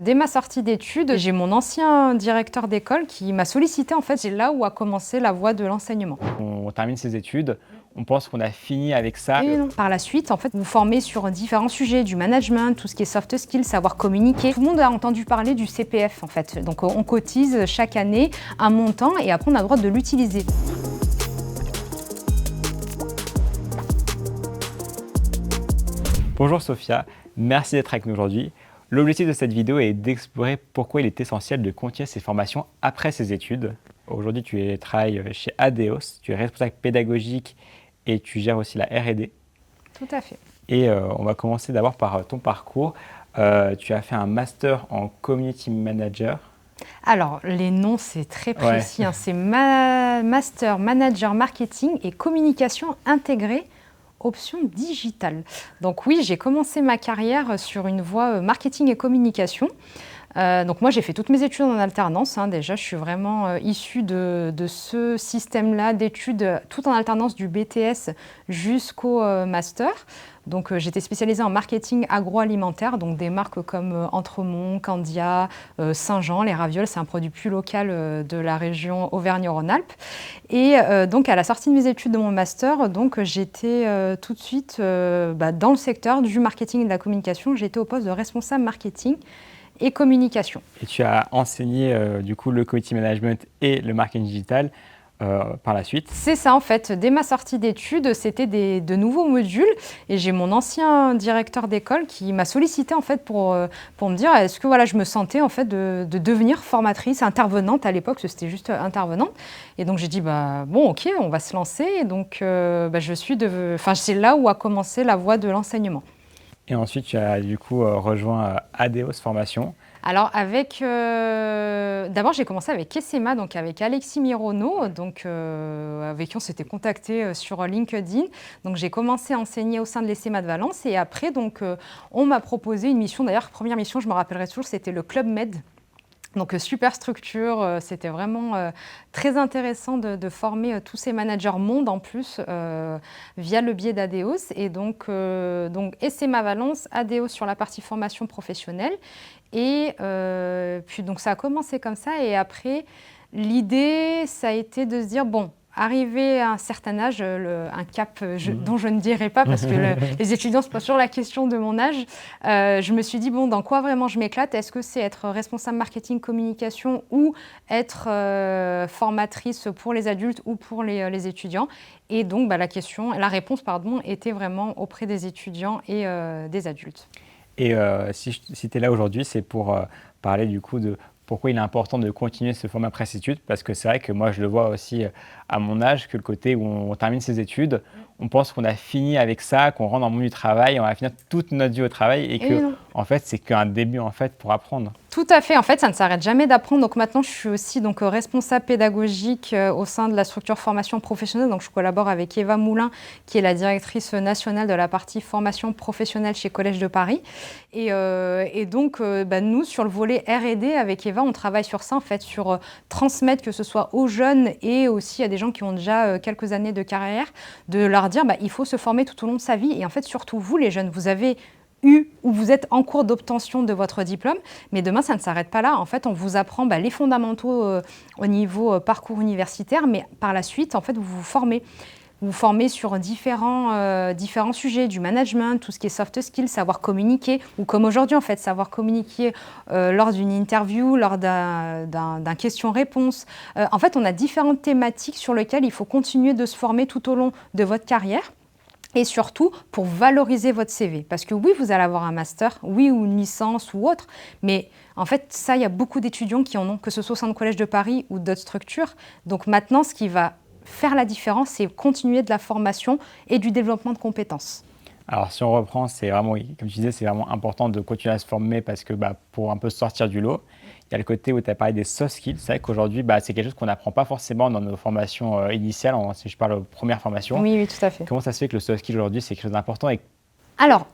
Dès ma sortie d'études, j'ai mon ancien directeur d'école qui m'a sollicité. En fait, c'est là où a commencé la voie de l'enseignement. On termine ses études, on pense qu'on a fini avec ça. Et non. Par la suite, en fait, vous formez sur différents sujets, du management, tout ce qui est soft skills, savoir communiquer. Tout le monde a entendu parler du CPF, en fait. Donc, on cotise chaque année un montant et après, on a le droit de l'utiliser. Bonjour Sophia, merci d'être avec nous aujourd'hui. L'objectif de cette vidéo est d'explorer pourquoi il est essentiel de continuer ses formations après ses études. Aujourd'hui, tu travailles chez Adeos, tu es responsable pédagogique et tu gères aussi la R&D. Tout à fait. Et on va commencer d'abord par ton parcours. Tu as fait un master en Community Manager. Alors, les noms, c'est très précis. Ouais. C'est Master Manager Marketing et Communication intégrée, option digitale. Donc oui, j'ai commencé ma carrière sur une voie marketing et communication. Donc moi, j'ai fait toutes mes études en alternance. Déjà, je suis vraiment issue de ce système-là d'études, tout en alternance du BTS jusqu'au master. Donc j'étais spécialisée en marketing agroalimentaire, donc des marques comme Entremont, Candia, Saint-Jean, les ravioles, c'est un produit plus local de la région Auvergne-Rhône-Alpes. Et donc à la sortie de mes études de mon master, donc j'étais tout de suite dans le secteur du marketing et de la communication. J'étais au poste de responsable marketing et communication. Et tu as enseigné du coup le community management et le marketing digital par la suite. C'est ça en fait. Dès ma sortie d'études, c'était de nouveaux modules et j'ai mon ancien directeur d'école qui m'a sollicité en fait pour me dire est-ce que voilà, je me sentais en fait de devenir formatrice, intervenante à l'époque, c'était juste intervenante. Et donc j'ai dit bon ok, on va se lancer. Et donc c'est là où a commencé la voie de l'enseignement. Et ensuite, tu as du coup rejoint Adeos Formation. Alors, d'abord, j'ai commencé avec Essema, donc avec Alexis Mironneau, avec qui on s'était contacté sur LinkedIn. Donc, j'ai commencé à enseigner au sein de l'Essema de Valence. Et après, on m'a proposé une mission. D'ailleurs, première mission, je me rappellerai toujours, c'était le Club Med. Donc, super structure, c'était vraiment très intéressant de former tous ces managers monde en plus via le biais d'Adeos. Et donc Essema Valence, Adeos sur la partie formation professionnelle. Et puis donc ça a commencé comme ça. Et après, l'idée, ça a été de se dire, bon, arrivé à un certain âge, un cap dont je ne dirai pas parce que les étudiants se posent toujours la question de mon âge, je me suis dit, bon, dans quoi vraiment je m'éclate? Est-ce que c'est être responsable marketing communication ou être formatrice pour les adultes ou pour les étudiants? Et donc, la réponse était vraiment auprès des étudiants et des adultes. Et si tu es là aujourd'hui, c'est pour parler du coup de pourquoi il est important de continuer ce format après ses études, parce que c'est vrai que moi je le vois aussi à mon âge, que le côté où on termine ses études, on pense qu'on a fini avec ça, qu'on rentre dans le monde du travail, on va finir toute notre vie au travail et que en fait c'est qu'un début en fait pour apprendre. Tout à fait. En fait, ça ne s'arrête jamais d'apprendre. Donc maintenant, je suis aussi responsable pédagogique au sein de la structure formation professionnelle. Donc je collabore avec Eva Moulin, qui est la directrice nationale de la partie formation professionnelle chez Collège de Paris. Et donc, nous, sur le volet R&D, avec Eva, on travaille sur ça, en fait, sur transmettre, que ce soit aux jeunes et aussi à des gens qui ont déjà quelques années de carrière, de leur dire il faut se former tout au long de sa vie. Et en fait, surtout vous, les jeunes, vous avez ou vous êtes en cours d'obtention de votre diplôme, mais demain, ça ne s'arrête pas là. En fait, on vous apprend les fondamentaux au niveau parcours universitaire, mais par la suite, en fait, vous vous formez. Vous vous formez sur différents sujets, du management, tout ce qui est soft skills, savoir communiquer, ou comme aujourd'hui, en fait, savoir communiquer lors d'une interview, lors d'un question-réponse. En fait, on a différentes thématiques sur lesquelles il faut continuer de se former tout au long de votre carrière. Et surtout, pour valoriser votre CV. Parce que oui, vous allez avoir un master, oui, ou une licence ou autre, mais en fait, ça, il y a beaucoup d'étudiants qui en ont, que ce soit au sein de Collège de Paris ou d'autres structures. Donc maintenant, ce qui va faire la différence, c'est continuer de la formation et du développement de compétences. Alors si on reprend, c'est vraiment, comme tu disais, c'est vraiment important de continuer à se former parce que pour un peu sortir du lot, il y a le côté où tu as parlé des soft skills. C'est vrai qu'aujourd'hui, c'est quelque chose qu'on n'apprend pas forcément dans nos formations initiales, si je parle de première formation. Oui, tout à fait. Comment ça se fait que le soft skill aujourd'hui, c'est quelque chose d'important Alors,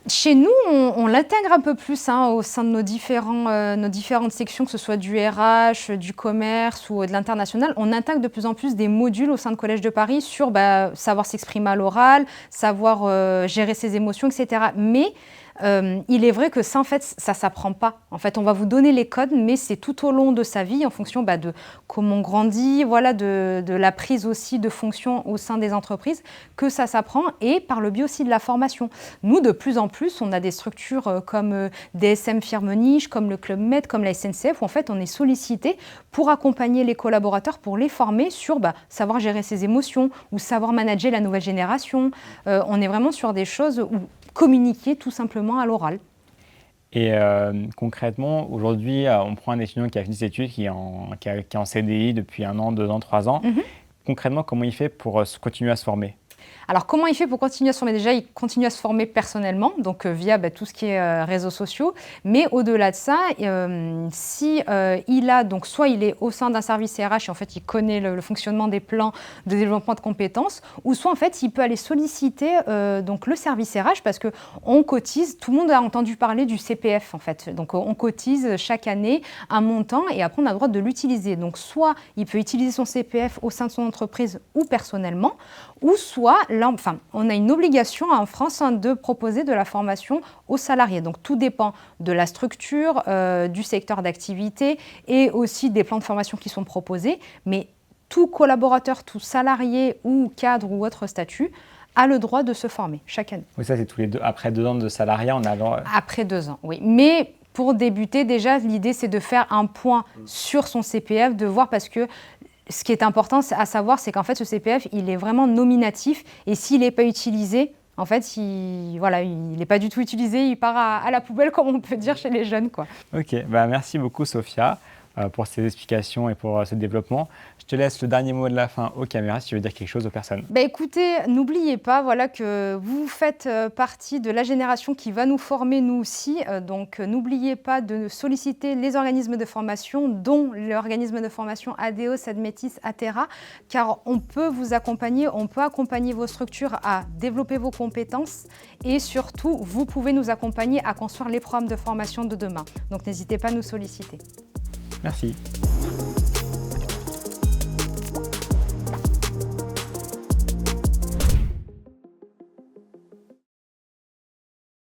chez nous, on l'intègre un peu plus au sein de nos différentes sections, que ce soit du RH, du commerce ou de l'international. On intègre de plus en plus des modules au sein de Collège de Paris sur savoir s'exprimer à l'oral, savoir gérer ses émotions, etc. Mais il est vrai que ça, en fait, ça ne s'apprend pas. En fait, on va vous donner les codes, mais c'est tout au long de sa vie, en fonction de comment on grandit, voilà, de la prise aussi de fonctions au sein des entreprises, que ça s'apprend, et par le biais aussi de la formation. Nous, de plus en plus, on a des structures comme DSM Firmenich, comme le Club Med, comme la SNCF, où en fait, on est sollicité pour accompagner les collaborateurs, pour les former sur savoir gérer ses émotions ou savoir manager la nouvelle génération. On est vraiment sur des choses où communiquer tout simplement à l'oral. Et concrètement, aujourd'hui, on prend un étudiant qui a fini ses études, qui est en CDI depuis 1 an, 2 ans, 3 ans. Concrètement, comment il fait pour continuer à se former? Alors, comment il fait pour continuer à se former? Déjà, il continue à se former personnellement, donc via tout ce qui est réseaux sociaux. Mais au-delà de ça, si il a, donc soit il est au sein d'un service RH et en fait il connaît le fonctionnement des plans de développement de compétences, ou soit en fait il peut aller solliciter donc le service RH, parce que on cotise. Tout le monde a entendu parler du CPF en fait. Donc on cotise chaque année un montant et après on a le droit de l'utiliser. Donc soit il peut utiliser son CPF au sein de son entreprise ou personnellement, ou soit on a une obligation en France de proposer de la formation aux salariés. Donc tout dépend de la structure, du secteur d'activité et aussi des plans de formation qui sont proposés. Mais tout collaborateur, tout salarié ou cadre ou autre statut a le droit de se former chaque année. Oui, ça c'est tous les deux. Après 2 ans de salariat, on a le droit. Après 2 ans, oui. Mais pour débuter, déjà, l'idée c'est de faire un point sur son CPF, de voir, parce que ce qui est important à savoir, c'est qu'en fait, ce CPF, il est vraiment nominatif, et s'il n'est pas utilisé, en fait, il n'est pas du tout utilisé, il part à la poubelle, comme on peut dire chez les jeunes, quoi. Ok, merci beaucoup Sophia pour ces explications et pour ce développement. Je te laisse le dernier mot de la fin aux caméras si tu veux dire quelque chose aux personnes. Écoutez, n'oubliez pas que vous faites partie de la génération qui va nous former, nous aussi. Donc n'oubliez pas de solliciter les organismes de formation, dont l'organisme de formation ADEOS, Admetis, Atera, car on peut vous accompagner, on peut accompagner vos structures à développer vos compétences, et surtout, vous pouvez nous accompagner à construire les programmes de formation de demain. Donc n'hésitez pas à nous solliciter. Merci.